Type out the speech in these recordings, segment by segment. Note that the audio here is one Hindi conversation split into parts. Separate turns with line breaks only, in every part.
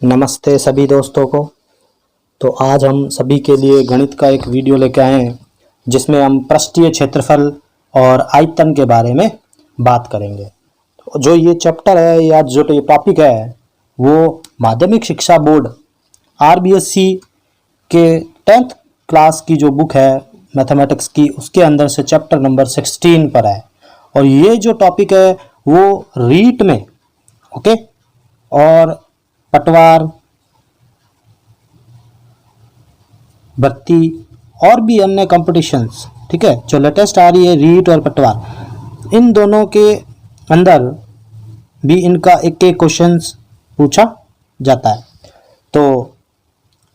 नमस्ते सभी दोस्तों को। तो आज हम सभी के लिए गणित का एक वीडियो लेकर आए हैं जिसमें हम पृष्ठीय क्षेत्रफल और आयतन के बारे में बात करेंगे। तो जो ये चैप्टर है या जो ये टॉपिक है वो माध्यमिक शिक्षा बोर्ड आरबीएससी के 10th क्लास की जो बुक है मैथमेटिक्स की उसके अंदर से चैप्टर नंबर 16 पर है। और ये जो टॉपिक है वो रीट में ओके और पटवार भर्ती और भी अन्य कॉम्पिटिशन्स, ठीक है, जो लेटेस्ट आ रही है रीट और पटवार, इन दोनों के अंदर भी इनका एक एक क्वेश्चंस पूछा जाता है। तो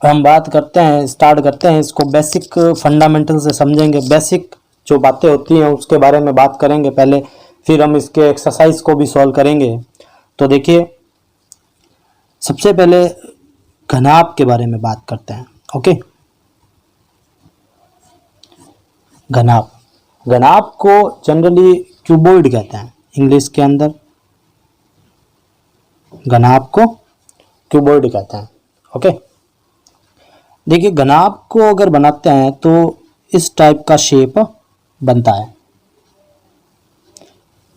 हम बात करते हैं, स्टार्ट करते हैं इसको बेसिक फंडामेंटल से समझेंगे। बेसिक जो बातें होती हैं उसके बारे में बात करेंगे पहले, फिर हम इसके एक्सरसाइज को भी सॉल्व करेंगे। तो देखिए, सबसे पहले घनाभ के बारे में बात करते हैं। ओके, घनाभ घनाभ को जनरली क्यूबॉइड कहते हैं इंग्लिश के अंदर। घनाभ को क्यूबॉइड कहते हैं। ओके, देखिए घनाभ को अगर बनाते हैं तो इस टाइप का शेप बनता है।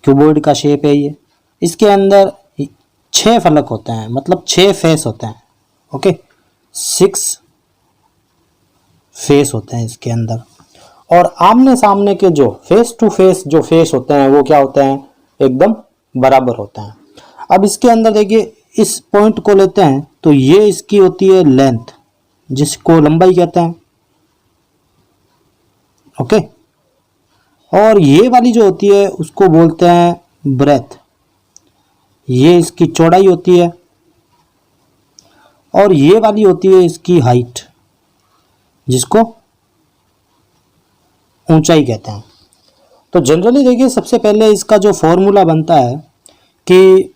क्यूबॉइड का शेप है ये। इसके अंदर 6 फलक होते हैं, मतलब 6 फेस होते हैं। ओके, 6 फेस होते हैं इसके अंदर। और आमने सामने के जो फेस टू फेस जो फेस होते हैं वो क्या होते हैं, एकदम बराबर होते हैं। अब इसके अंदर देखिए, इस पॉइंट को लेते हैं तो ये इसकी होती है लेंथ, जिसको लंबाई कहते हैं। ओके, और ये वाली जो होती है उसको बोलते हैं ब्रेथ, ये इसकी चौड़ाई होती है। और ये वाली होती है इसकी हाइट, जिसको ऊंचाई कहते हैं। तो जनरली देखिए, सबसे पहले इसका जो फॉर्मूला बनता है कि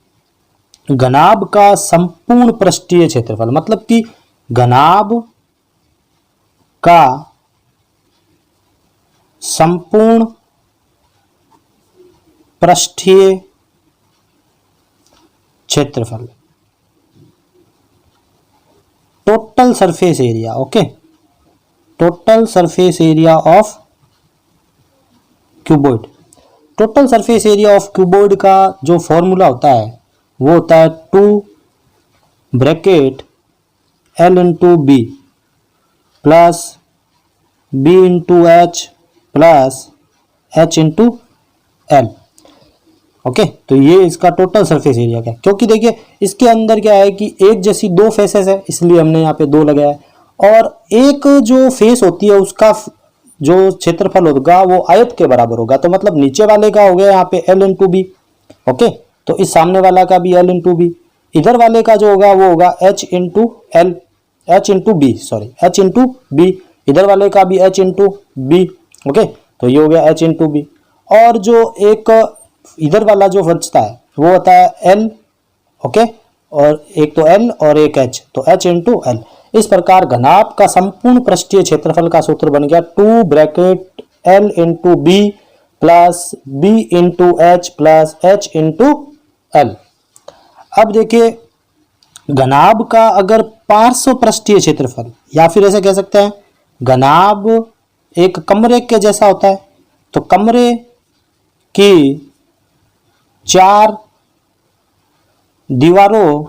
घनाभ का संपूर्ण पृष्ठीय क्षेत्रफल, मतलब कि घनाभ का संपूर्ण पृष्ठीय क्षेत्रफल, total surface area. Okay, total surface area of cuboid. Total surface area of cuboid का जो फॉर्मूला होता है वो होता है 2 bracket L into B plus B into H plus H into L. Okay, तो ये इसका टोटल सरफेस एरिया का है। क्योंकि देखिए इसके अंदर क्या है कि एक जैसी 2 फेसेस है, इसलिए हमने यहाँ पे 2 लगाया है। और एक जो फेस होती है उसका जो क्षेत्रफल होगा वो आयत के बराबर होगा। तो मतलब नीचे वाले का हो गया यहाँ पे L इंटू बी। ओके, तो इस सामने वाला का भी L इंटू बी, इधर वाले का जो होगा वो होगा H into L, H into B, sorry H into B, इधर वाले का भी H इंटू बी। ओके, तो ये हो गया H इंटू बी। और जो एक इधर वाला जो बचता है वो होता है L। ओके, और एक तो L और एक H, तो H इंटू एल। इस प्रकार घनाभ का संपूर्ण पृष्ठीय क्षेत्रफल का सूत्र बन गया 2 bracket L into B plus B into H plus H into L. अब देखिए, घनाभ का अगर पार्श्व पृष्ठीय क्षेत्रफल, या फिर ऐसे कह सकते हैं घनाभ एक कमरे के जैसा होता है, तो कमरे की 4 दीवारों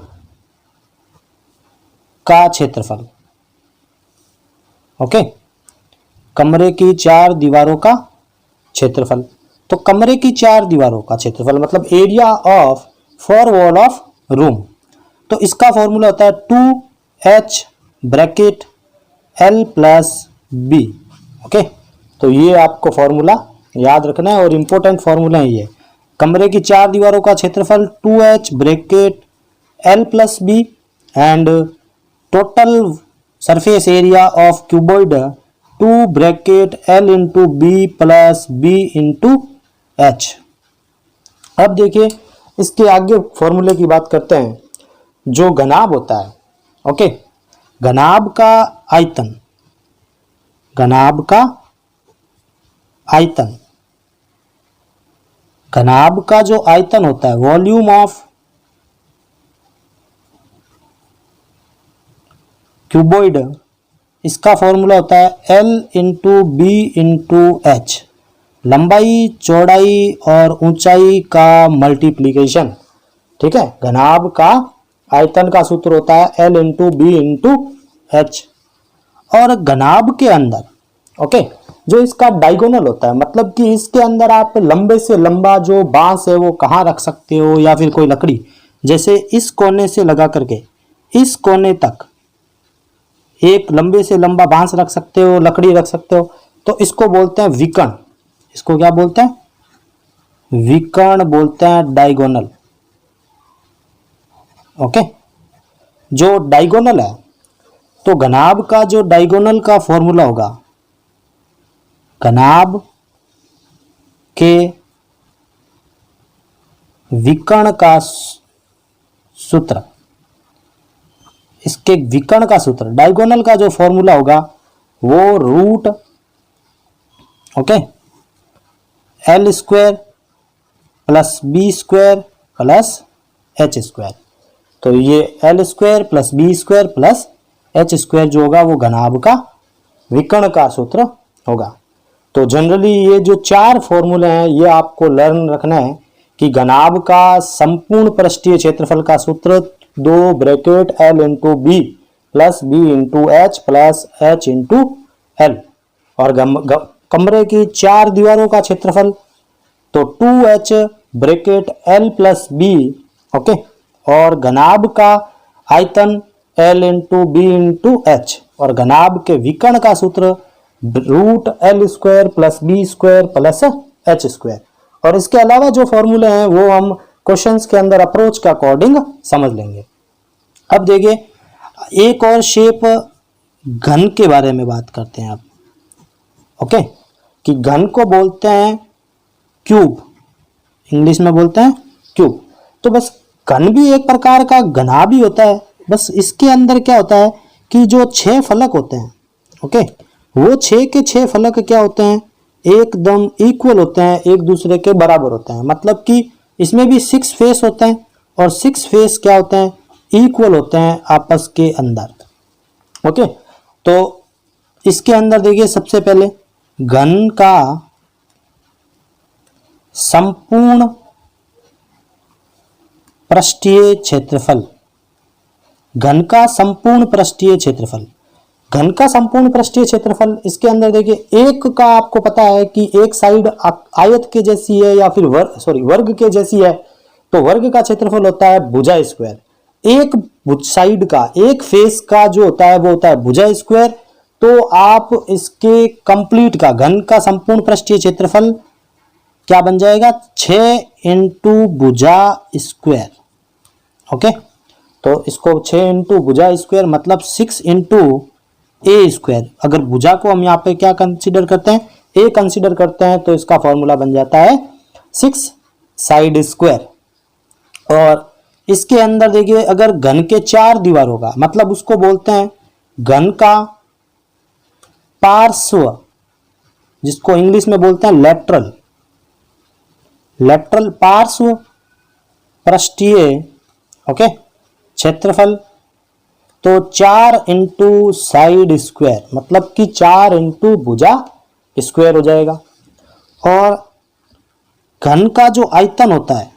का क्षेत्रफल। ओके, कमरे की 4 दीवारों का क्षेत्रफल। तो कमरे की 4 दीवारों का क्षेत्रफल मतलब area of 4 wall of room. तो इसका फॉर्मूला होता है 2h bracket L plus B. Okay, तो ये आपको फॉर्मूला याद रखना है और इंपॉर्टेंट फॉर्मूला है ये। कमरे की 4 दीवारों का क्षेत्रफल 2h bracket L plus B and total surface area of cuboid 2 bracket L into B plus B into H. अब देखिए, इसके आगे फॉर्मूले की बात करते हैं। जो घनाभ होता है, ओके, घनाभ का आयतन, घनाभ का आयतन, घनाभ का जो आयतन होता है, वॉल्यूम ऑफ क्यूबॉइड, इसका फॉर्मूला होता है L into B into H, लंबाई चौड़ाई और ऊंचाई का मल्टीप्लीकेशन। ठीक है, घनाभ का आयतन का सूत्र होता है L into B into H. और घनाभ के अंदर ओके जो इसका डायगोनल होता है, मतलब कि इसके अंदर आप लंबे से लंबा जो बांस है वो कहाँ रख सकते हो, या फिर कोई लकड़ी, जैसे इस कोने से लगा करके इस कोने तक एक लंबे से लंबा बांस रख सकते हो, लकड़ी रख सकते हो, तो इसको बोलते हैं विकर्ण। इसको क्या बोलते हैं? विकर्ण बोलते हैं, डायगोनल। ओके, जो डायगोनल है तो घनाभ का जो डायगोनल का फॉर्मूला होगा, घनाभ के विकर्ण का सूत्र, इसके विकर्ण का सूत्र, डायगोनल का जो फॉर्मूला होगा वो root okay L square plus B square plus H square. तो ये L square plus B square plus H square जो होगा वो घनाभ का विकर्ण का सूत्र होगा। तो जनरली ये जो चार फॉर्मूले हैं ये आपको लर्न रखना है कि घनाभ का संपूर्ण पृष्ठीय क्षेत्रफल का सूत्र 2 bracket L into B plus B into H plus H into L, और कमरे की 4 दीवारों का क्षेत्रफल तो 2h bracket L plus B okay, और घनाभ का आयतन L into B into H, और घनाभ के विकर्ण का सूत्र root L square plus B square plus H square. और इसके अलावा जो फॉर्मूले हैं वो हम क्वेश्चंस के अंदर अप्रोच के अकॉर्डिंग समझ लेंगे। अब देखिए एक और शेप घन के बारे में बात करते हैं अब। ओके, कि घन को बोलते हैं क्यूब, इंग्लिश में बोलते हैं क्यूब। तो बस घन भी एक प्रकार का घना भी होता है, बस इसके अंदर क्या होता है कि जो 6 फलक होते हैं ओके, वो 6 के 6 फलक क्या होते हैं, एकदम इक्वल होते हैं, एक दूसरे के बराबर होते हैं। मतलब कि इसमें भी 6 फेस होते हैं और 6 फेस क्या होते हैं, इक्वल होते हैं आपस के अंदर। ओके, तो इसके अंदर देखिए सबसे पहले घन का संपूर्ण पृष्ठीय क्षेत्रफल, घन का संपूर्ण पृष्ठीय क्षेत्रफल, घन का संपूर्ण पृष्ठीय क्षेत्रफल, इसके अंदर देखिए एक का आपको पता है कि एक साइड आयत के जैसी है या फिर वर्ग के जैसी है, तो वर्ग का क्षेत्रफल होता है भुजा स्क्वायर। एक साइड का, एक फेस का जो होता है वो होता है भुजा स्क्वायर। तो आप इसके कंप्लीट का घन का संपूर्ण पृष्ठीय क्षेत्रफल क्या बन जाएगा, 6 इंटू भुजा स्क्वायर। ओके, तो इसको 6 इंटू भुजा स्क्वायर मतलब 6 इंटू ए स्क्वायर। अगर भुजा को हम यहाँ पे क्या कंसीडर करते हैं, ए कंसीडर करते हैं, तो इसका फॉर्मूला बन जाता है 6 साइड स्क्वायर। और इसके अंदर देखिए अगर घन के 4 दीवार होगा मतलब उसको बोलते हैं घन का पार्श्व, जिसको इंग्लिश में बोलते हैं लेटरल, लेटरल पार्श्व पृष्ठीय ओके क्षेत्रफल। तो 4 इंटू साइड स्क्वायर मतलब कि 4 इंटू भुजा स्क्वायर हो जाएगा। और घन का जो आयतन होता है,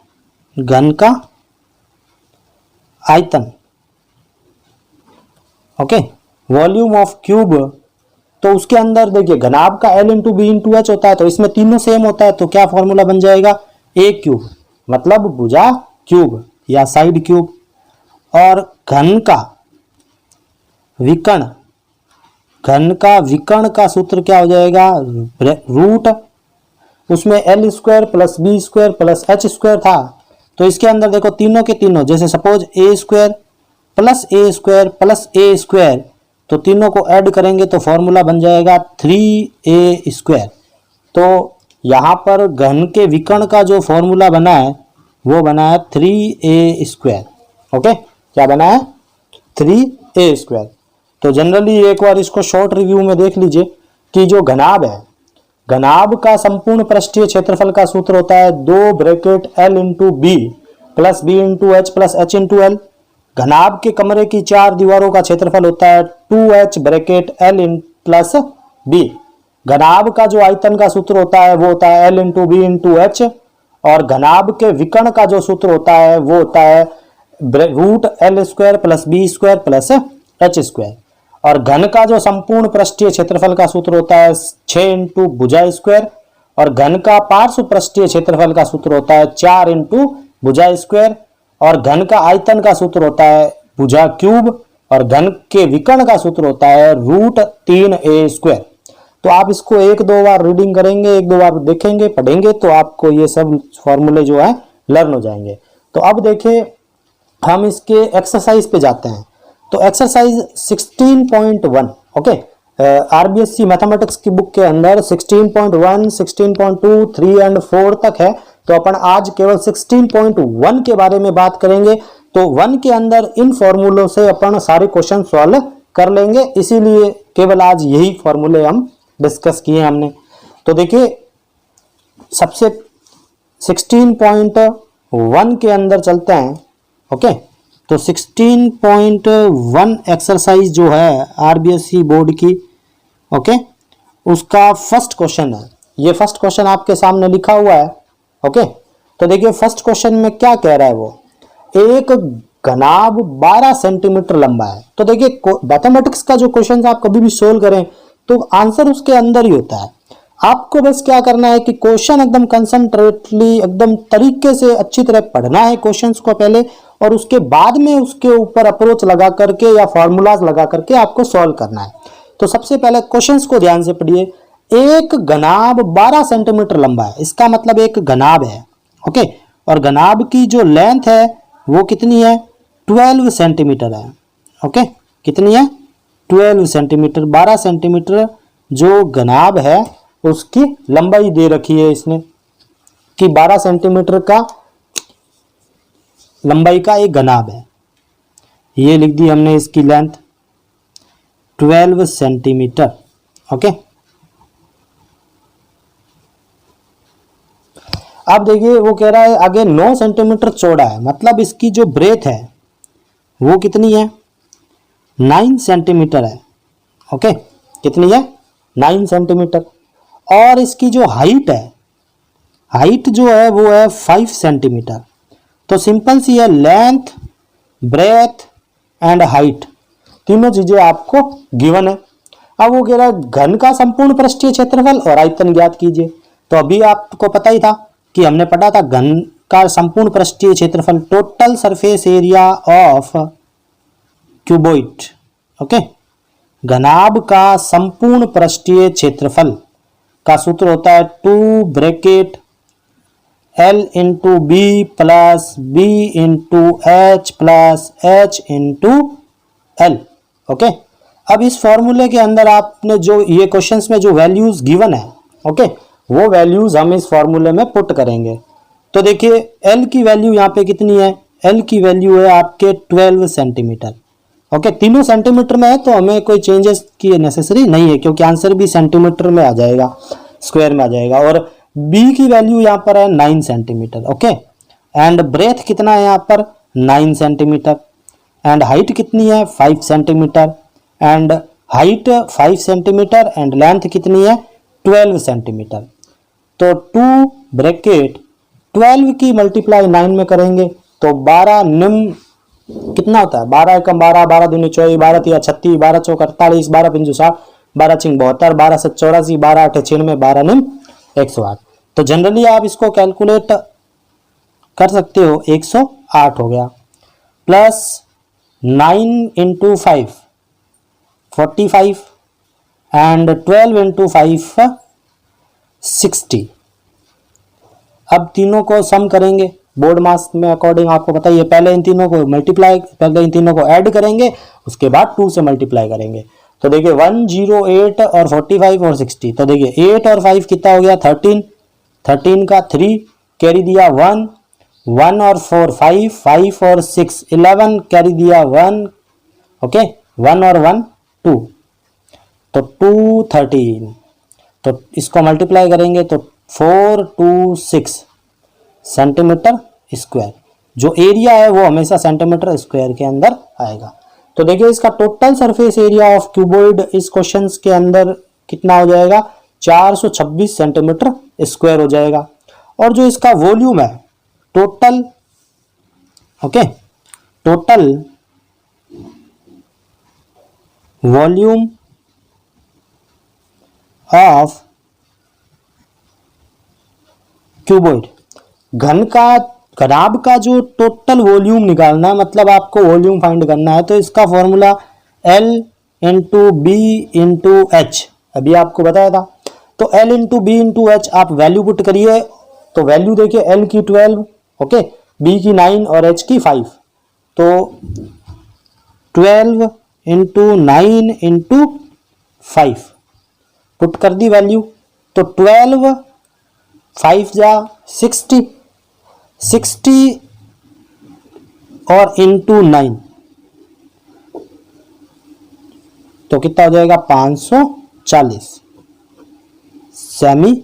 घन का आयतन ओके, वॉल्यूम ऑफ क्यूब, तो उसके अंदर देखिए घनाभ का L into B into H होता है, तो इसमें तीनों सेम होता है, तो क्या फॉर्मूला बन जाएगा, ए क्यूब मतलब भुजा क्यूब या साइड क्यूब। और घन का विकर्ण, घन का विकर्ण का सूत्र क्या हो जाएगा, रूट उसमें L square plus B square plus H square था, तो इसके अंदर देखो तीनों के तीनों, जैसे suppose A square plus A square, तो तीनों को ऐड करेंगे तो फॉर्मूला बन जाएगा 3a स्क्वायर। तो यहाँ पर घन के विकर्ण का जो फॉर्मूला बना है वो बना है 3a स्क्वायर। ओके, क्या बना है, 3a स्क्वायर। तो जनरली एक बार इसको शॉर्ट रिव्यू में देख लीजिए कि जो घनाभ है, घनाभ का संपूर्ण पृष्ठीय क्षेत्रफल का सूत्र होता है 2 bracket L into B plus B into H plus H into L. घनाभ के कमरे की 4 दीवारों का क्षेत्रफल होता है 2h bracket l in plus b। घनाभ का जो आयतन का सूत्र होता है वो होता है l into B into H, और घनाभ के विकर्ण का जो सूत्र होता है वो होता है root l square plus B square plus H square. और घन का जो संपूर्ण पृष्ठीय क्षेत्रफल का सूत्र होता है 6 इंटू भुजा स्क्वायर, और घन का पार्श्व पृष्ठीय क्षेत्रफल का सूत्र होता है 4 इंटू भुजा स्क्वायर, और घन का आयतन का सूत्र होता है भुजा क्यूब, और घन के विकर्ण का सूत्र होता है रूट 3a स्क्वायर। तो आप इसको 1-2 बार रीडिंग करेंगे, 1-2 बार देखेंगे, पढ़ेंगे तो आपको ये सब फॉर्मूले जो है लर्न हो जाएंगे। तो अब देखिए हम इसके एक्सरसाइज पे जाते हैं। तो एक्सरसाइज 16.1 ओके, आरबीएससी मैथमेटिक्स की बुक के अंदर 16.1, 16.2, 3 एंड 4 तक है। तो अपन आज केवल 16.1 के बारे में बात करेंगे। तो 1 के अंदर इन फॉर्मूलों से अपन सारे क्वेश्चन सॉल्व कर लेंगे, इसीलिए केवल आज यही फॉर्मूले हम डिस्कस किए हमने। तो देखिए सबसे 16.1 के अंदर चलते हैं। ओके, तो 16.1 एक्सरसाइज जो है आरबीएससी बोर्ड की, ओके, उसका फर्स्ट क्वेश्चन है। ये फर्स्ट क्वेश्चन आपके सामने लिखा हुआ है। ओके, तो देखिए फर्स्ट क्वेश्चन में क्या कह रहा है वो, एक घनाभ 12 सेंटीमीटर लंबा है। तो देखिए मैथमेटिक्स का जो क्वेश्चन आप कभी भी सोल्व करें तो आंसर उसके अंदर ही होता है। आपको बस क्या करना है कि क्वेश्चन एकदम कंसंट्रेटली, एकदम तरीके से अच्छी तरह पढ़ना है क्वेश्चंस को पहले, और उसके बाद में उसके ऊपर अप्रोच लगा करके या फॉर्मूलाज लगा करके आपको सॉल्व करना है। तो सबसे पहले क्वेश्चंस को ध्यान से पढ़िए। एक घनाभ 12 सेंटीमीटर लंबा है, इसका मतलब एक घनाभ है। ओके, और घनाभ की जो लेंथ है वो कितनी है, 12 सेंटीमीटर है। ओके, कितनी है, 12 सेंटीमीटर। 12 सेंटीमीटर जो घनाभ है उसकी लंबाई दे रखी है इसने कि 12 सेंटीमीटर का लंबाई का एक घनाभ है। ये लिख दी हमने इसकी लेंथ 12 सेंटीमीटर। ओके, अब देखिए वो कह रहा है आगे 9 सेंटीमीटर चौड़ा है, मतलब इसकी जो ब्रेथ है वो कितनी है, 9 सेंटीमीटर है। ओके, कितनी है, 9 सेंटीमीटर। और इसकी जो हाइट है, हाइट जो है वो है 5 सेंटीमीटर। तो सिंपल सी है, लेंथ, ब्रेथ एंड हाइट, तीनों चीजें आपको गिवन है। अब वो कह रहा है घन का संपूर्ण पृष्ठीय क्षेत्रफल और आयतन ज्ञात कीजिए। तो अभी आपको पता ही था कि हमने पढ़ा था घन का संपूर्ण पृष्ठीय क्षेत्रफल, total surface area of cuboid. Okay, घनाभ का संपूर्ण पृष्ठीय क्षेत्रफल का सूत्र होता है 2 bracket l into B plus B into H plus H into L. Okay, अब इस फॉर्मूले के अंदर आपने जो ये क्वेश्चंस में जो वैल्यूज गिवन है, ओके, वो वैल्यूज हम इस फॉर्मूले में पुट करेंगे। तो देखिए l की वैल्यू यहाँ पे कितनी है, l की वैल्यू है आपके 12 सेंटीमीटर। ओके, तीनों सेंटीमीटर में है तो हमें कोई चेंजेस की नेसेसरी नहीं है, क्योंकि आंसर भी सेंटीमीटर में आ जाएगा, स्क्वायर में आ जाएगा। और b की वैल्यू यहाँ पर है 9 सेंटीमीटर। ओके, एंड ब्रेथ कितना है यहाँ पर, 9 सेंटीमीटर, एंड हाइट कितनी है, 5 centimetre, and height 5 centimetre and length कितनी है, 12 सेंटीमीटर। तो 2 ब्रैकेट 12 की मल्टीप्लाई 9 में करेंगे तो 12 निम कितना होता है, 12 एकम 12, 12 दूनी 24, 12 तिया 36, 12 चौक 48, 12 पंजू 60, 12 चिंग 72, 12 7 84, 12 8 96, 12 निम 108। तो जनरली आप इसको कैलकुलेट कर सकते हो, 108 हो गया, प्लस 9 इंटू 5 45 एंड 12 इंटू 5 60। अब तीनों को सम करेंगे बोर्ड मास में अकॉर्डिंग, आपको पता ही है, पहले इन तीनों को मल्टीप्लाई, पहले इन तीनों को ऐड करेंगे, उसके बाद 2 से मल्टीप्लाई करेंगे। तो देखिए 108 और 45 और 60, तो देखिए 8 और 5 कितना हो गया, 13, 13 का 3 कैरी दिया 1, 1 और 4 5, 5 और 6 11 कैरी दिया 1, ओके, 1 और 1 2, तो 2 13। तो इसको मल्टीप्लाई करेंगे तो 4 2 6 सेंटीमीटर स्क्वायर। जो एरिया है वो हमेशा सेंटीमीटर स्क्वायर के अंदर आएगा। तो देखिए इसका total surface area of cuboid इस क्वेश्चन के अंदर कितना हो जाएगा, 426 सेंटीमीटर स्क्वायर हो जाएगा। और जो इसका वॉल्यूम है total, okay, total volume of cuboid, घनाभ का जो टोटल वॉल्यूम निकालना है, मतलब आपको वॉल्यूम फाइंड करना है, तो इसका formula L into B into H, अभी आपको बताया था। तो L into B into H आप वैल्यू पुट करिए, तो वैल्यू देखिए L की 12, ओके, B की 9 और H की 5, तो 12 इंटू 9 इंटू 5 पुट कर दी वैल्यू, तो 12 5 जा 60 और इंटू 9 तो कितना हो जाएगा 540 सेमी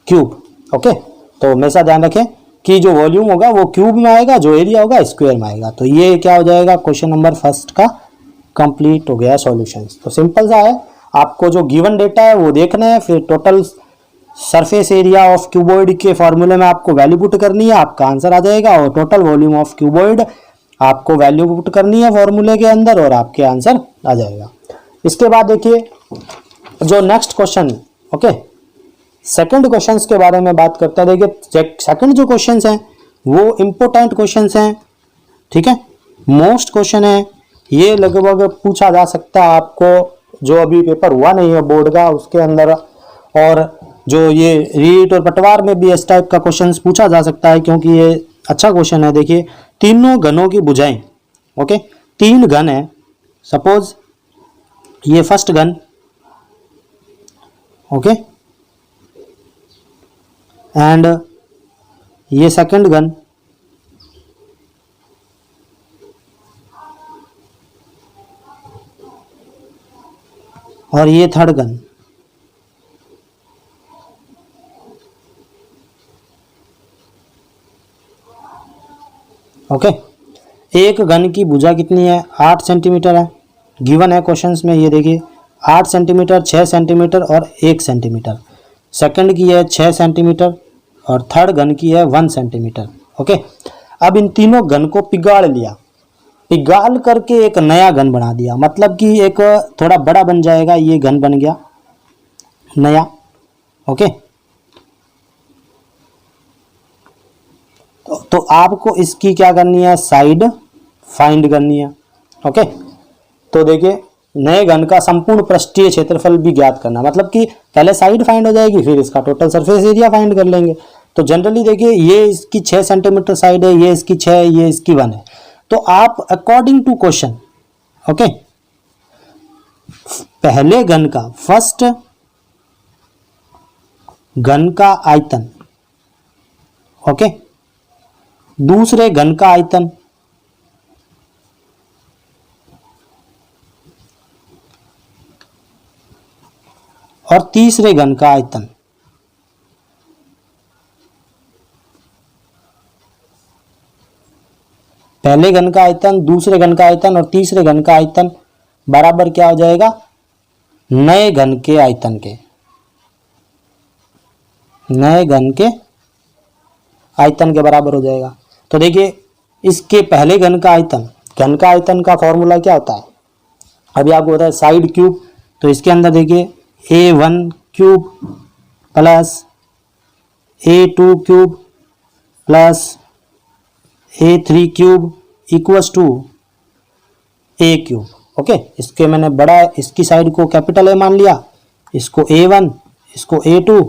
क्यूब। ओके, तो हमेशा ध्यान रखें कि जो वॉल्यूम होगा वो क्यूब में आएगा, जो एरिया होगा स्क्वायर में आएगा। तो ये क्या हो जाएगा, क्वेश्चन नंबर फर्स्ट का कंप्लीट हो गया सॉल्यूशंस। तो सिंपल सा है, आपको जो गिवन डेटा है वो देखना है, फिर total surface area of cuboid के फॉर्मूले में आपको वैल्यू पुट करनी है, आपका आंसर आ जाएगा। और टोटल वॉल्यूम ऑफ क्यूबॉइड आपको वैल्यू पुट करनी है फॉर्मूले के अंदर और आपके आंसर आ जाएगा। इसके बाद देखिए जो next question, okay, second questions के बारे में बात करते हैं। देखिए सेकंड जो क्वेश्चंस हैं वो इंपॉर्टेंट क्वेश्चंस हैं, ठीक है, मोस्ट क्वेश्चन है, ये लगभग पूछा जा सकता है आपको, जो अभी पेपर हुआ नहीं है बोर्ड का उसके अंदर, और जो ये रीट और पटवार में भी इस टाइप का क्वेश्चन पूछा जा सकता है, क्योंकि ये अच्छा क्वेश्चन है। देखिए तीनों घनों की भुजाएं, ओके, 3 घन है, सपोज ये फर्स्ट घन, ओके, एंड ये सेकंड घन, और ये थर्ड घन। ओके, एक घन की भुजा कितनी है, 8 सेंटीमीटर है, गिवन है क्वेश्चंस में, ये देखिए 8 सेंटीमीटर, 6 सेंटीमीटर और 1 सेंटीमीटर। सेकंड की है 6 सेंटीमीटर और थर्ड घन की है 1 सेंटीमीटर। ओके, अब इन तीनों घन को पिघाड़ लिया, पिघाल करके एक नया घन बना दिया, मतलब कि एक थोड़ा बड़ा बन जाएगा, ये घन बन गया नया। ओके, तो आपको इसकी क्या करनी है, साइड फाइंड करनी है। ओके, तो देखिए नए घन का संपूर्ण पृष्ठीय क्षेत्रफल भी ज्ञात करना, मतलब कि पहले साइड फाइंड हो जाएगी, फिर इसका टोटल सरफेस एरिया फाइंड कर लेंगे। तो जनरली देखिए ये इसकी 6 सेंटीमीटर साइड है, ये इसकी 6 है, ये इसकी 1 है। तो आप अकॉर्डिंग टू क्वेश्चन, ओके, पहले घन का, फर्स्ट घन का आयतन, ओके, दूसरे घन का आयतन, और तीसरे घन का आयतन, पहले घन का आयतन, दूसरे घन का आयतन और तीसरे घन का आयतन बराबर क्या हो जाएगा, नए घन के आयतन के, नए घन के आयतन के बराबर हो जाएगा। तो देखिए इसके पहले घन का आयतन का फॉर्मूला क्या होता है, अभी आपको पता है साइड क्यूब। तो इसके अंदर देखिए A1 cube plus A2 cube plus A3 cube equals to A cube. Okay, इसके मैंने बड़ा, इसकी साइड को कैपिटल A मान लिया, इसको A1, इसको A2,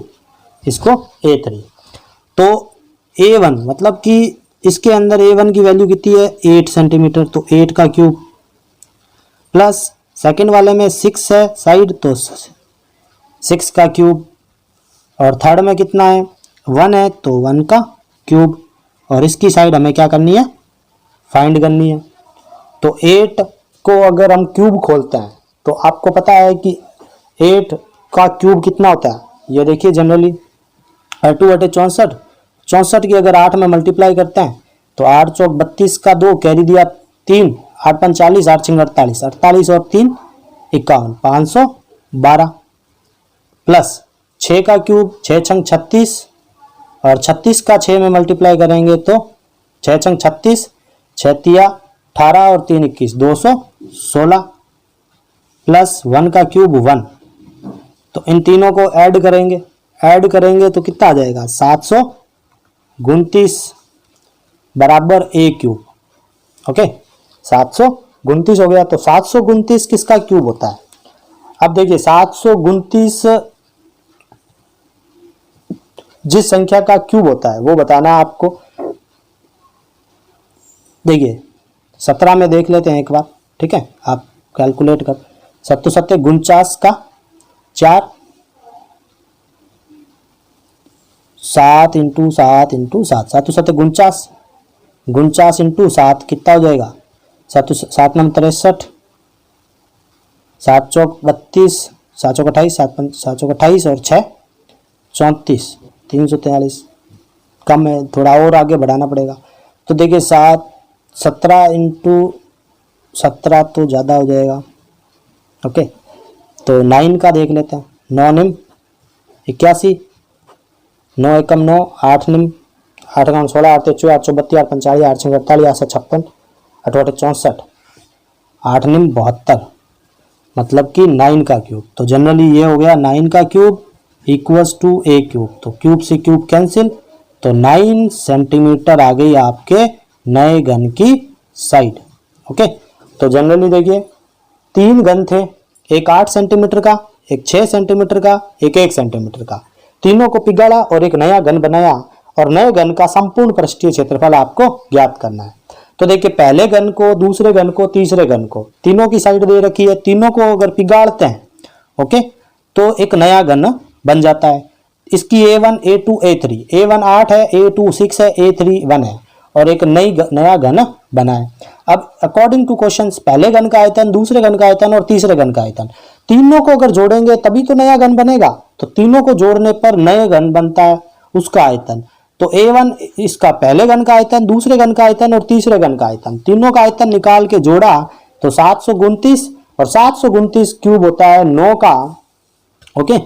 इसको A3। तो A1 मतलब कि इसके अंदर A1 की वैल्यू कितनी है, 8 सेंटीमीटर, तो 8 का क्यूब, प्लस सेकंड वाले में 6 है साइड, तो 6 का क्यूब, और थर्ड में कितना है, 1 है, तो 1 का क्यूब, और इसकी साइड हमें क्या करनी है, फाइंड करनी है। तो 8 को अगर हम क्यूब खोलते हैं तो आपको पता है कि 8 का क्यूब कितना होता है, ये देखिए जनरली 2/64, 64 की अगर 8 में मल्टीप्लाई करते हैं तो 8 चौक 32 का 2 कैरी दिया 3, 8 पंच 40, 8 छिंग 48, 48 और 3 51, 512 प्लस 6 का क्यूब 6 छंग 36 और 36 का 6 में मल्टीप्लाई करेंगे तो 6 छंग 36, 6 तिया 18 और 3 21, 216 प्लस 1 का क्यूब 1। तो इन तीनों को ऐड करेंगे तो कितना आ जाएगा 729 बराबर ए क्यूब। ओके 729 हो गया। तो 729 किसका क्यूब होता है? अब देखिए 729 जिस संख्या का क्यूब होता है वो बताना है आपको। देखिए 17 में देख लेते हैं एक बार, ठीक है, आप कैलकुलेट कर। 7 7 49 का 4, 7 इंटू 7 इंटू 7, 7 7 49, 49 इंटू 7 कितना हो जाएगा 7 7 9 63, 7 चौक 32, 7 चौक 28, 7 चौक 28 और 6 34, 343 कम है, थोड़ा और आगे बढ़ाना पड़ेगा। तो देखिए 17 इंटू 17 तो ज़्यादा हो जाएगा। ओके तो 9 का देख लेते हैं। 9 निम 81, 9 एकम 9, 8 निम 8 का 16, 8 32, 8 32, 8 45, 8 48, 8 56, 8 8 64, 8 निम 72 मतलब कि 9 का क्यूब। तो जनरली ये हो गया 9 का cube equals to A cube. तो क्यूब से क्यूब कैंसिल, तो 9 सेंटीमीटर आ गई आपके नए घन की साइड। ओके तो जनरली देखिए 3 घन थे, एक 8 सेंटीमीटर का, एक 6 सेंटीमीटर का, एक 1 सेंटीमीटर का। तीनों को पिघाड़ा और एक नया घन बनाया और नए घन का संपूर्ण पृष्ठीय क्षेत्रफल आपको ज्ञात करना है। तो देखिए पहले घन को, दूसरे घन को, तीसरे घन को, तीनों की साइड दे रखी है, तीनों को अगर पिघाड़ते हैं ओके तो एक नया घन बन जाता है। इसकी A1 A2 A3, A1 8 है, A2 6 है, A3 1 है और एक नया घन बना है। अब अकॉर्डिंग टू क्वेश्चंस पहले घन का आयतन, दूसरे घन का आयतन और तीसरे घन का आयतन, तीनों को अगर जोड़ेंगे तभी तो नया घन बनेगा। तो तीनों को जोड़ने पर नए घन बनता है उसका आयतन। तो A1 इसका पहले घन का आयतन, दूसरे घन का आयतन और तीसरे घन का आयतन, तीनों का आयतन निकाल के जोड़ा तो 729 और 729 क्यूब होता है 9 का। ओके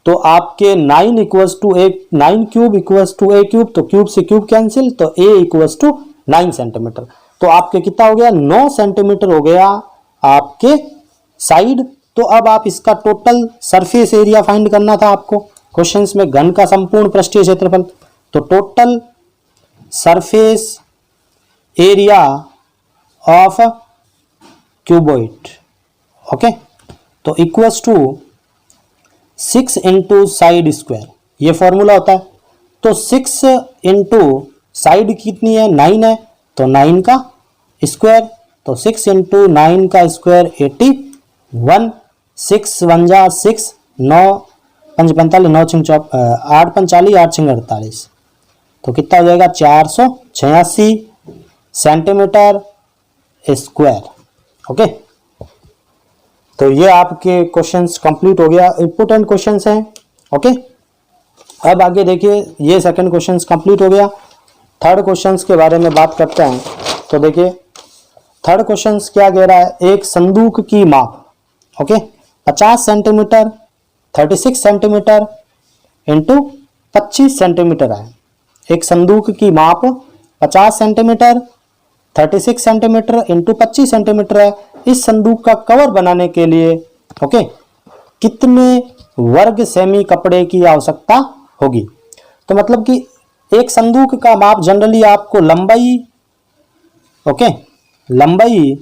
तो आपके 9 equals to 9 cube equals to A cube, तो क्यूब से क्यूब कैंसिल, तो ए इक्वल्स टू 9 सेंटीमीटर। तो आपके कितना हो गया 9 सेंटीमीटर हो गया आपके साइड। तो अब आप इसका टोटल सरफेस एरिया फाइंड करना था आपको क्वेश्चंस में, घन का संपूर्ण पृष्ठीय क्षेत्रफल। तो total surface area of cuboid okay तो equals to 6 into side square, ये फॉर्मूला होता है। तो 6 इंटू साइड कितनी है 9 है, तो 9 का स्क्वायर, तो 6 इंटू 9 का स्क्वायर 81, 6 1 जा 6, 9 5 45, 9 6 8 45, 8 6 48, तो कितना हो जाएगा 486 सेंटीमीटर स्क्वायर। ओके तो ये आपके क्वेश्चंस कंप्लीट हो गया, इंपोर्टेंट क्वेश्चंस हैं। ओके अब आगे देखिए, ये सेकंड क्वेश्चंस कंप्लीट हो गया। थर्ड क्वेश्चंस के बारे में बात करते हैं। तो देखिए थर्ड क्वेश्चंस क्या कह रहा है, एक संदूक की माप okay 50 centimetre 36 centimetre into 25 centimetre है। एक संदूक की माप 50 सेंटीमीटर 36 सेंटीमीटर इंटू 25 सेंटीमीटर है। इस संदूक का कवर बनाने के लिए ओके कितने वर्ग सेमी कपड़े की आवश्यकता होगी। तो मतलब कि एक संदूक का माप जनरली आपको लंबाई ओके लंबाई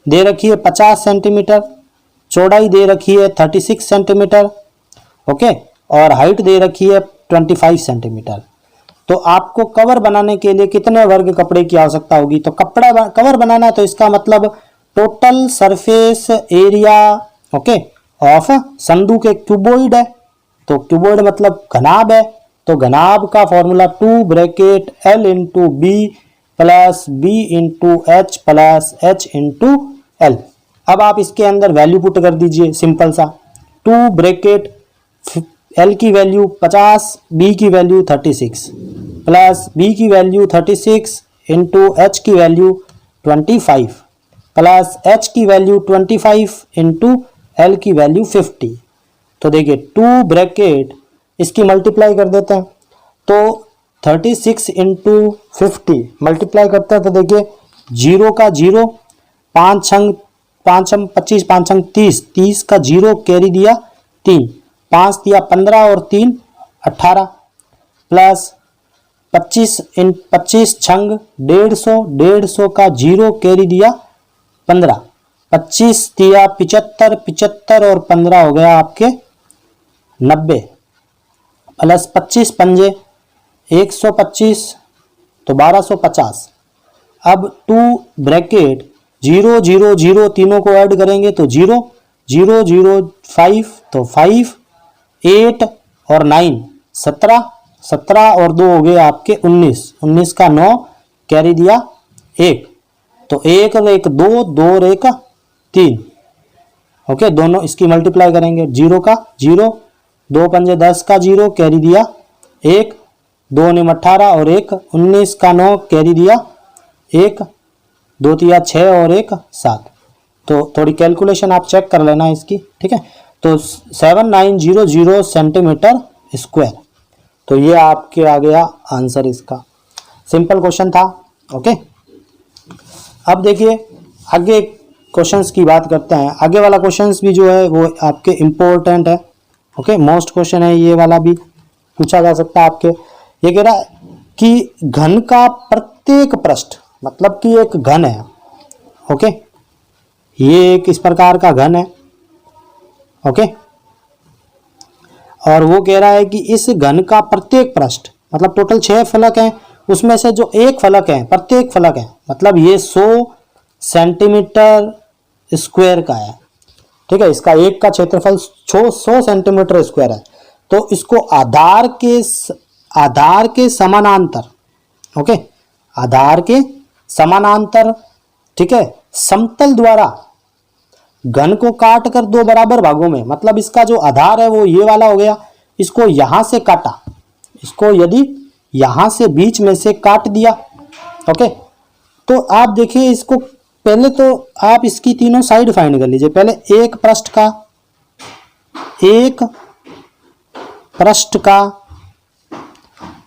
दे रखी है 50 सेंटीमीटर, चौड़ाई दे रखी है 36 सेंटीमीटर ओके और हाइट दे रखी है 25 सेंटीमीटर। तो आपको कवर बनाने के लिए कितने वर्ग कपड़े की आवश्यकता होगी। तो कवर बनाना है तो इसका मतलब total surface area okay of संदूक एक क्यूबॉइड है, तो क्यूबॉइड मतलब घनाभ है। तो घनाभ का formula 2 bracket L into B plus B into H plus H into L. अब आप इसके अंदर वैल्यू पुट कर दीजिए सिंपल सा, 2 ब्रैकेट L की वैल्यू 50, B की वैल्यू 36 प्लस बी की वैल्यू 36 इंटू एच की वैल्यू 25 प्लस एच की वैल्यू 25 इंटू एल की वैल्यू 50। तो देखिए 2 ब्रैकेट इसकी मल्टीप्लाई कर देते हैं, तो 36 इंटू 50 मल्टीप्लाई करते हैं तो देखिए 0 का 0, 5 छंग 5 हम 25, 5 छंग 30, 30 का 0 कैरी दिया 3, 5 दिया 15 और 3 18 प्लस 25 छंग 150, 150 का 0 कैरी दिया 15, 25 दिया 75, 75 और 15 हो गया आपके 90 प्लस 25 पंजे 125 तो 1250। अब 2 ब्रैकेट 0 0 0 तीनों को ऐड करेंगे तो 0 0 0 5 तो 5 8 और 9 17, 17 और 2 हो गए आपके 19, 19 का 9 कैरी दिया 1, तो 1 और 1 2, 2 और 1 3। ओके, दोनों इसकी मल्टीप्लाई करेंगे, 0 का 0, 2 पंजे 10 का 0 कैरी दिया 1, 2 ने 18 और 1 19 का 9 कैरी दिया 1, 2 तिया 6 और 1 7। तो थोड़ी कैलकुलेशन आप चेक कर लेना इसकी, ठीक है। तो 7900 सेंटीमीटर स्क्वायर, तो ये आपके आ गया आंसर इसका। सिंपल क्वेश्चन था। ओके, अब देखिए आगे क्वेश्चंस की बात करते हैं। आगे वाला क्वेश्चंस भी जो है वो आपके इम्पोर्टेंट है। ओके, मोस्ट क्वेश्चन है, ये वाला भी पूछा जा सकता है आपके। ये कह रहा है कि घन का प्रत्येक पृष्ठ, मतलब कि एक घन है। ओके, ये एक इस प्रकार का घन है। ओके, और वो कह रहा है कि इस घन का प्रत्येक पृष्ठ, मतलब टोटल 6 फलक हैं, उसमें से जो एक फलक है, प्रत्येक फलक है, मतलब ये 100 सेंटीमीटर स्क्वायर का है। ठीक है, इसका एक का क्षेत्रफल 100 सेंटीमीटर स्क्वायर है। तो इसको आधार के समानांतर, ओके, आधार के समानांतर, ठीक है, समतल द्वारा घन को काट कर 2 बराबर भागों में, मतलब इसका जो आधार है वो ये वाला हो गया, इसको यहां से काटा, इसको यदि यहां से बीच में से काट दिया, ओके, तो आप देखिए इसको पहले तो आप इसकी तीनों साइड फाइंड कर लीजिए। पहले एक पृष्ठ का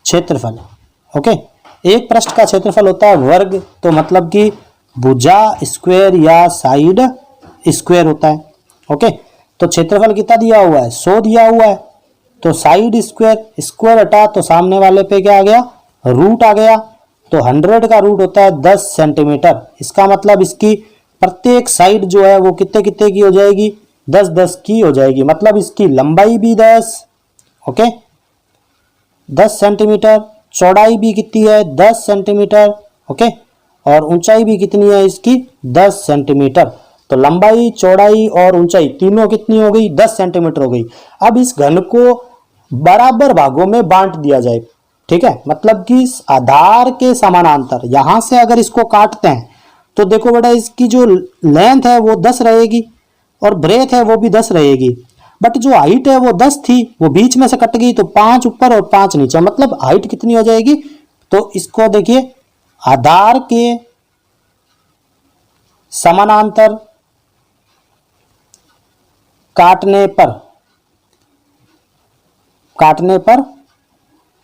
क्षेत्रफल, ओके, एक पृष्ठ का क्षेत्रफल होता है वर्ग, तो मतलब कि भुजा स्क्वायर या साइड स्क्वायर होता है। ओके, तो क्षेत्रफल कितना दिया हुआ है, 100 दिया हुआ है, तो साइड स्क्वायर, स्क्वायर हटा तो सामने वाले पे क्या आ गया, रूट आ गया, तो 100 का रूट होता है 10 सेंटीमीटर। इसका मतलब इसकी प्रत्येक साइड जो है वो कितने कितने की हो जाएगी, 10 10 की हो जाएगी, मतलब इसकी लंबाई भी 10, ओके, 10 सेंटीमीटर, चौड़ाई भी कितनी है 10 सेंटीमीटर, ओके, और ऊंचाई भी कितनी है इसकी 10 सेंटीमीटर। तो लंबाई, चौड़ाई और ऊंचाई तीनों कितनी हो गई, 10 सेंटीमीटर हो गई। अब इस घन को बराबर भागों में बांट दिया जाए, ठीक है, मतलब कि इस आधार के समानांतर, यहां से अगर इसको काटते हैं तो देखो बेटा इसकी जो लेंथ है वो 10 रहेगी और ब्रेथ है वो भी 10 रहेगी, बट जो हाइट है वो 10 थी, वो बीच में से कट गई, तो 5 ऊपर और 5 नीचे, मतलब हाइट कितनी हो जाएगी। तो इसको देखिए आधार के समानांतर काटने पर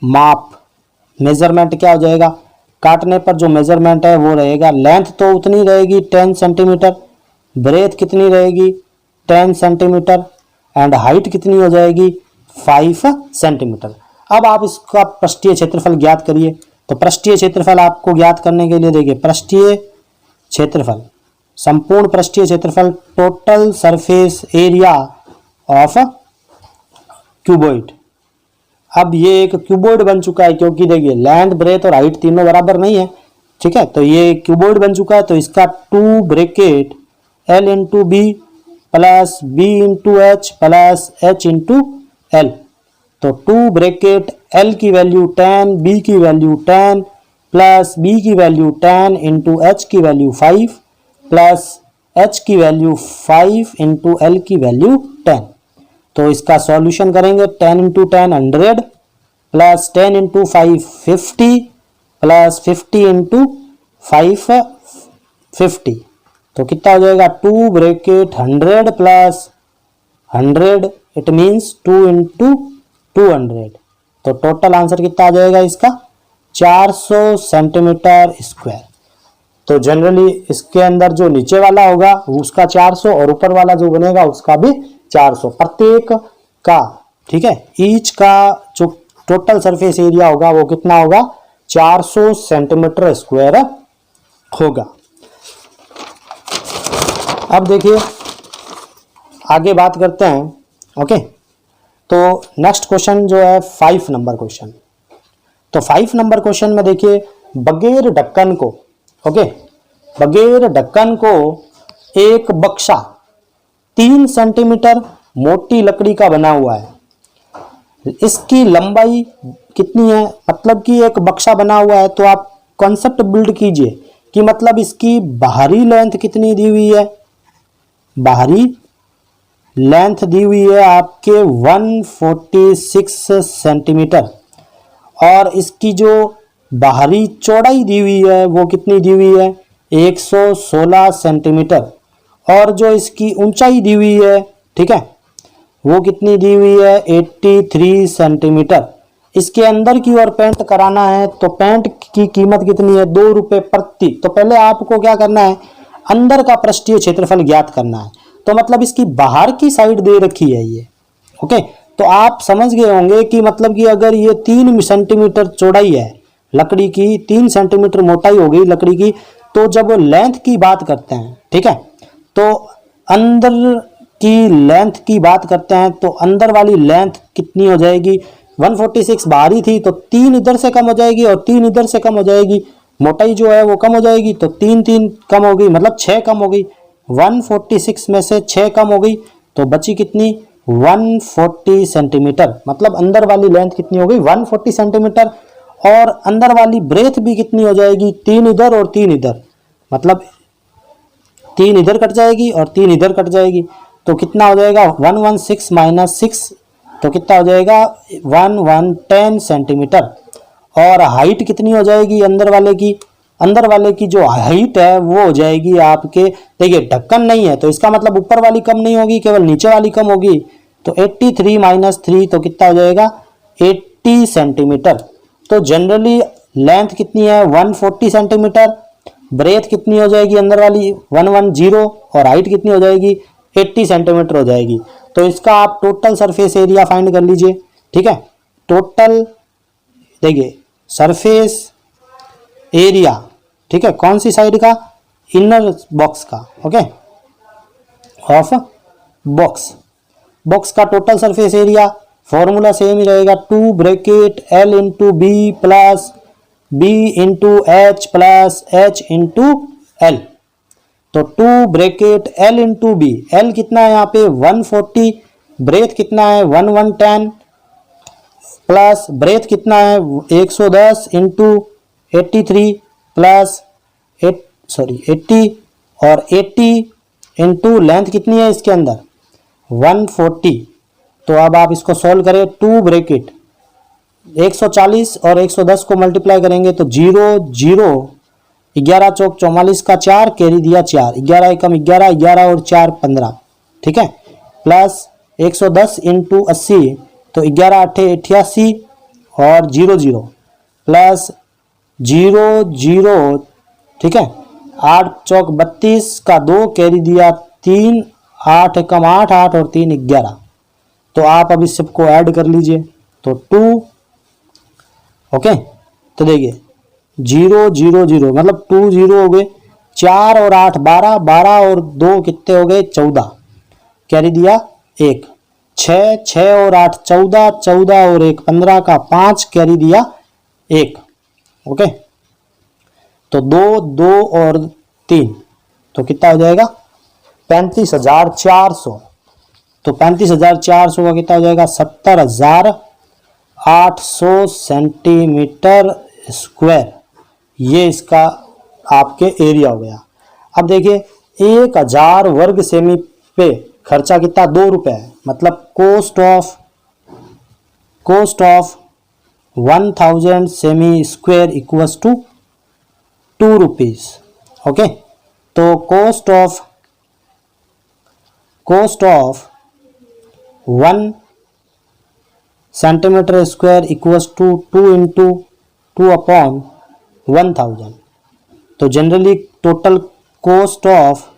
माप, मेजरमेंट क्या हो जाएगा, काटने पर जो मेजरमेंट है वो रहेगा, लेंथ तो उतनी रहेगी 10 सेंटीमीटर, ब्रेथ कितनी रहेगी 10 सेंटीमीटर, एंड हाइट कितनी हो जाएगी 5 सेंटीमीटर। अब आप इसका पृष्ठीय क्षेत्रफल ज्ञात करिए। तो पृष्ठीय क्षेत्रफल आपको ज्ञात करने के लिए देखिए, पृष्ठीय क्षेत्रफल, संपूर्ण पृष्ठीय क्षेत्रफल, total surface area of cuboid. अब ये एक क्यूबॉइड बन चुका है, क्योंकि देखिए लेंथ, ब्रेथ और हाइट तीनों बराबर नहीं है, ठीक है, तो ये क्यूबॉइड बन चुका है। तो इसका 2 bracket L into B plus B into H plus H into L, तो 2 ब्रैकेट L की वैल्यू 10, B की वैल्यू 10 प्लस B की वैल्यू 10 इंटू एच की वैल्यू 5 प्लस h की वैल्यू 5 इंटू L की वैल्यू 10। तो इसका सॉल्यूशन करेंगे, 10 into 10 100 plus 10 into 5 50 plus 50 into 5 50, तो कितना हो जाएगा 2 bracket 100 plus 100, it means 2 into 200, तो टोटल आंसर कितना आ जाएगा इसका 400 सेंटीमीटर स्क्वायर। तो जनरली इसके अंदर जो नीचे वाला होगा उसका 400 और ऊपर वाला जो बनेगा उसका भी 400 प्रत्येक का, ठीक है। ईच का जो टोटल सरफेस एरिया होगा वो कितना होगा 400 सेंटीमीटर स्क्वायर होगा। अब देखिए आगे बात करते हैं, ओके। तो नेक्स्ट क्वेश्चन जो है 5 नंबर क्वेश्चन। तो 5 नंबर क्वेश्चन में देखिए बगैर ढक्कन को, ओके, बगैर ढक्कन को एक बक्सा 3 सेंटीमीटर मोटी लकड़ी का बना हुआ है, इसकी लंबाई कितनी है, मतलब कि एक बक्सा बना हुआ है, तो आप कॉन्सेप्ट बिल्ड कीजिए कि मतलब इसकी बाहरी लेंथ कितनी दी हुई है, बाहरी लेंथ दी हुई है आपके 146 सेंटीमीटर, और इसकी जो बाहरी चौड़ाई दी हुई है वो कितनी दी हुई है 116 सेंटीमीटर, और जो इसकी ऊंचाई दी हुई है, ठीक है, वो कितनी दी हुई है 83 सेंटीमीटर। इसके अंदर की ओर पेंट कराना है, तो पेंट की कीमत कितनी है 2 रुपये प्रति। तो पहले आपको क्या करना है, अंदर का पृष्ठीय क्षेत्रफल ज्ञात करना है। तो मतलब इसकी बाहर की साइड दे रखी है ये, ओके। तो आप समझ गए होंगे कि मतलब कि अगर ये 3 सेंटीमीटर चौड़ाई है लकड़ी की, 3 सेंटीमीटर मोटाई हो गई लकड़ी की, तो जब लेंथ की बात करते हैं, ठीक है, तो अंदर की लेंथ की बात करते हैं, तो अंदर वाली लेंथ कितनी हो जाएगी 146 बाहरी थी, तो 3 इधर से कम हो जाएगी और 3 इधर से कम हो जाएगी, मोटाई जो है वो कम हो जाएगी, तो 3 कम हो गई, मतलब 6 कम हो गई, 146 में से 6 कम हो गई, तो बची कितनी 140 सेंटीमीटर। मतलब अंदर वाली लेंथ कितनी हो गई 140 सेंटीमीटर, और अंदर वाली ब्रेथ भी कितनी हो जाएगी 3 इधर और 3 इधर, मतलब 3 इधर कट जाएगी और 3 इधर कट जाएगी, तो कितना हो जाएगा 116 माइनस 6, तो कितना हो जाएगा 1110 सेंटीमीटर। और हाइट कितनी हो जाएगी अंदर वाले की जो हाइट है वो हो जाएगी आपके, देखिए ढक्कन नहीं है तो इसका मतलब ऊपर वाली कम नहीं होगी, केवल नीचे वाली कम होगी, तो 83 माइनस 3, तो कितना हो जाएगा 80 सेंटीमीटर। तो जनरली लेंथ कितनी है 140 सेंटीमीटर, ब्रेथ कितनी हो जाएगी अंदर वाली 110, और हाइट कितनी हो जाएगी 80 सेंटीमीटर हो जाएगी। तो इसका आप टोटल सरफेस एरिया फाइंड कर लीजिए, ठीक है। टोटल देखिए सरफेस एरिया, ठीक है, कौन सी साइड का, इनर बॉक्स का, ओके, ऑफ बॉक्स का total surface area formula same ही रहेगा 2 bracket L into B plus B into H plus H into L। तो 2 bracket L into B, L कितना है यहाँ पे 140, ब्रेथ कितना है 1110 प्लस ब्रेथ कितना है 110 इंटू 83 प्लस 80, और 80 इंटू लेंथ कितनी है इसके अंदर 140। तो अब आप इसको सॉल्व करें, 2 ब्रैकेट 140 और 110 को मल्टीप्लाई करेंगे तो 0 0, 11 चौक 44 का 4, कैरी दिया 4, 11 एकम 11, 11 और 4 15, ठीक है, प्लस 110 इंटू 80, तो 11 8 88 और 0 0 प्लस 0 0, ठीक है, 8 चौक 32 का 2, कैरी दिया 3, 8 एकम 8 8 और 3 11। तो आप अब इस सबको ऐड कर लीजिए, तो 2, ओके। तो देखिए 0 0 0 मतलब 2 0 हो गए, 4 और 8 12, 12 और 2 कितने हो गए 14, कैरी दिया 1, 6 6 और 8 14, 14 और 1 15 का 5, कैरी दिया 1, ओके। तो 2 2 और 3, तो कितना हो जाएगा 35,400। तो 35,400 का कितना हो जाएगा 70,800 सेंटीमीटर स्क्वायर, ये इसका आपके एरिया हो गया। अब देखिए 1000 वर्ग सेमी पे खर्चा कितना 2 रुपये है, मतलब cost of 1000 cm square equals to 2 rupees. Okay, तो cost of 1 centimetre square equals to 2 into 2 upon 1000। तो generally total cost of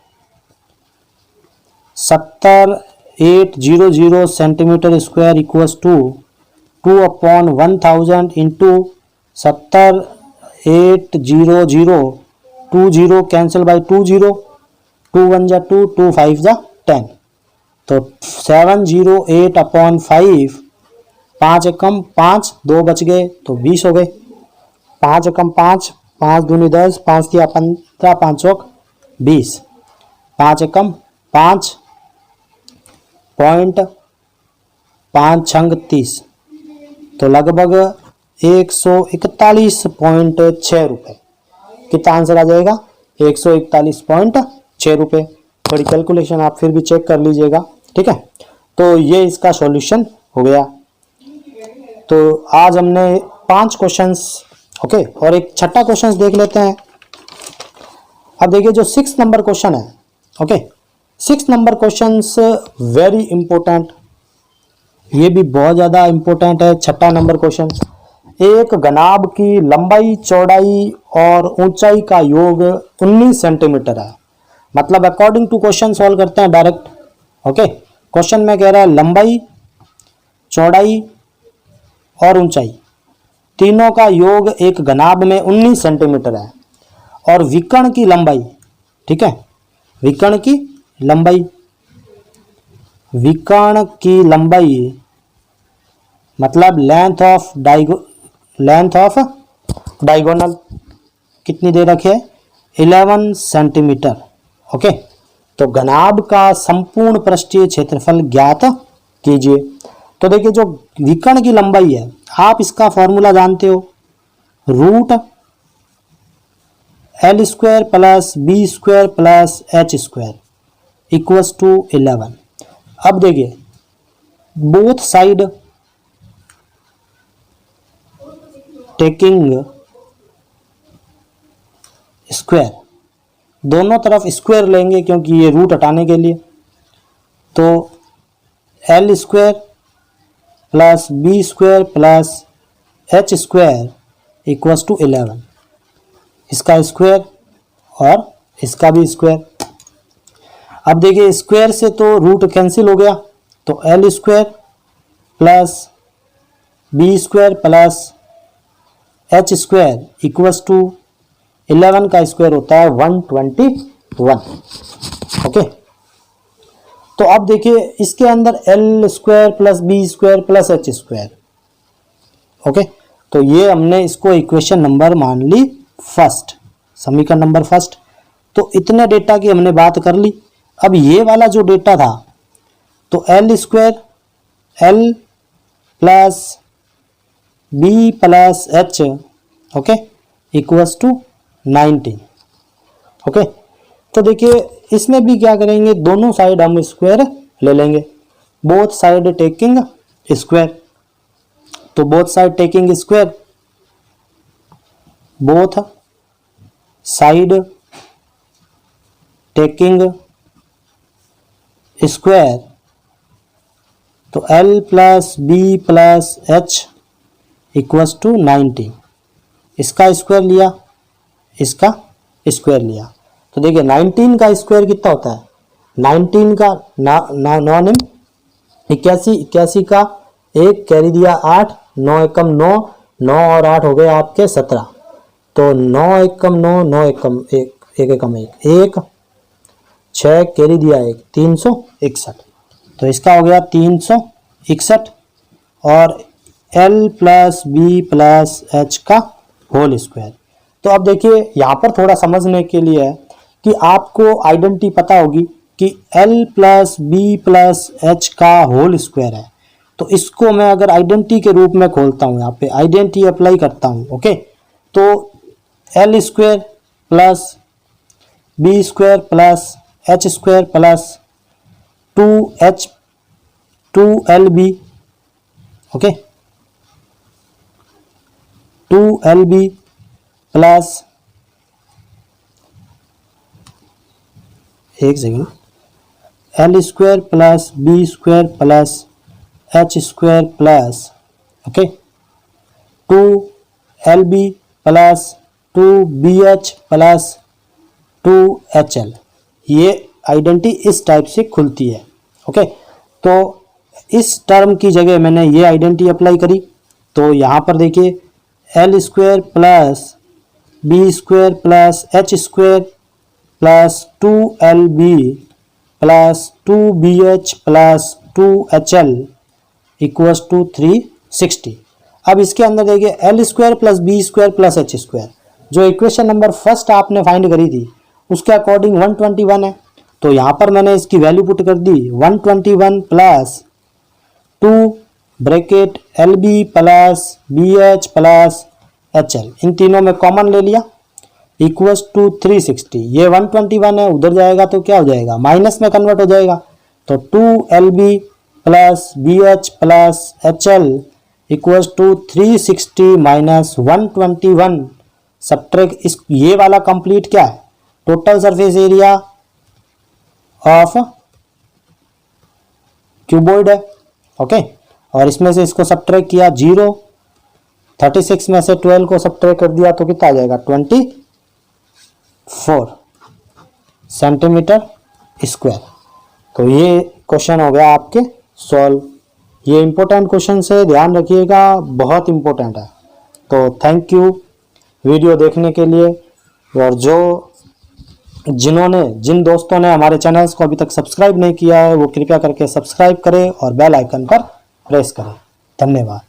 70800 centimetre square equals to 2 upon 1000 into 70800, 20 cancel by 20, 2 1 जा 2, 2 5 जा 10, तो 708 अपॉन 5, 5 एकम 5, 2 बच गए तो 20 हो गए। 5 एकम 5, 5 दूनी 10, 5 दिया 15, 5 चौक 20, 5 एकम 5 पॉइंट 5 छंग 30, तो लगभग 141.6 रुपये। कितना आंसर आ जाएगा? 141.6 रुपये। थोड़ी कैलकुलेशन आप फिर भी चेक कर लीजिएगा, ठीक है। तो ये इसका सॉल्यूशन हो गया। तो आज हमने 5 क्वेश्चंस, ओके, और एक छठा क्वेश्चन देख लेते हैं। अब देखिए जो 6 नंबर क्वेश्चन है, okay, 6 number question very important, ये भी बहुत ज़्यादा इंपॉर्टेंट है। छठा नंबर क्वेश्चन, एक घनाभ की लंबाई, चौड़ाई और ऊंचाई का योग 19 सेंटीमीटर है। मतलब अकॉर्डिंग टू क्वेश्चन सॉल्व करते हैं डायरेक्ट। ओके, क्वेश्चन में कह रहा है लंबाई, चौड़ाई और ऊंचाई तीनों का योग एक घनाभ में 19 सेंटीमीटर है, और विकर्ण की लंबाई, ठीक है, विकर्ण की लंबाई मतलब लेंथ ऑफ डायगोनल कितनी दे रखी है? 11 सेंटीमीटर। ओके, तो घनाभ का संपूर्ण पृष्ठीय क्षेत्रफल ज्ञात कीजिए। तो देखिए जो विकर्ण की लंबाई है, आप इसका फॉर्मूला जानते हो, root L square plus B square plus H square equals to 11। अब देखिए बोथ साइड टेकिंग स्क्वायर, दोनों तरफ स्क्वायर लेंगे क्योंकि ये रूट हटाने के लिए। तो L square plus B square plus H square equals to 11, इसका स्क्वायर और इसका भी स्क्वायर। अब देखिए स्क्वायर से तो रूट कैंसिल हो गया, तो L square plus B square plus H square equals to 11 का स्क्वायर होता है 121। ओके, तो अब देखिए इसके अंदर L square plus B square plus H square. Okay, तो ये हमने इसको इक्वेशन नंबर मान ली फर्स्ट, समीकरण नंबर फर्स्ट। तो इतने डेटा की हमने बात कर ली। अब ये वाला जो डेटा था, तो L square L plus B plus H, okay, equals to 19। Okay, तो देखिए इसमें भी क्या करेंगे, दोनों साइड हम स्क्वायर ले लेंगे, बोथ साइड टेकिंग स्क्वायर। तो both side taking square, both side taking square, तो L plus B plus H equals to 19। इसका स्क्वायर लिया, इसका स्क्वायर लिया, तो देखिए 19 का स्क्वायर कितना होता है? 19 का 9 81, 81 का 1 कैरी दिया 8, 9 एकम 9, 9 और 8 हो गए आपके 17, तो 9 एकम 9, 9 एकम 1, 1 एकम 1, 1 6 कैरी दिया 1, 361, तो इसका हो गया 361 और L plus B plus H का होल स्क्वायर। तो अब देखिए यहाँ पर थोड़ा समझने के लिए है कि आपको आइडेंटिटी पता होगी कि L plus B plus H का होल स्क्वायर है। तो इसको मैं अगर आइडेंटिटी के रूप में खोलता हूँ, यहाँ पे आइडेंटिटी अप्लाई करता हूँ, ओके, तो L square plus B square plus H square plus 2h 2LB, okay, 2LB plus, एक second, L square plus B square plus H square plus, okay, 2LB plus 2BH plus 2HL। ये आइडेंटिटी इस टाइप से खुलती है। ओके, तो इस टर्म की जगह मैंने ये आइडेंटिटी अप्लाई करी, तो यहाँ पर देखिए L square plus B square plus H square plus 2LB plus 2BH plus 2HL equals to 360। अब इसके अंदर देखिए L square plus B square plus H square, जो इक्वेशन नंबर फर्स्ट आपने फाइंड करी थी उसके अकॉर्डिंग 121 है, तो यहाँ पर मैंने इसकी वैल्यू पुट कर दी 121 plus 2 bracket LB plus BH plus HL, इन तीनों में कॉमन ले लिया इक्वल्स टू 360। ये 121 है, उधर जाएगा तो क्या हो जाएगा, माइनस में कन्वर्ट हो जाएगा, तो 2LB plus BH plus HL equals to 360 minus 121। Subtract इस ये वाला कंप्लीट क्या है, total surface area of cuboid है। ओके, और इसमें से इसको सब्ट्रैक्ट किया 0, 36 में से 12 को सब्ट्रैक्ट कर दिया तो कितना आ जाएगा 24 सेंटीमीटर स्क्वायर। तो ये क्वेश्चन हो गया आपके सॉल्व। ये इंपॉर्टेंट क्वेश्चन से ध्यान रखिएगा, बहुत इंपॉर्टेंट है। तो थैंक यू वीडियो देखने के लिए, और जिन दोस्तों ने हमारे चैनल्स को अभी तक सब्सक्राइब नहीं किया है वो कृपया करके सब्सक्राइब करें और बेल आइकन पर प्रेस करें। धन्यवाद।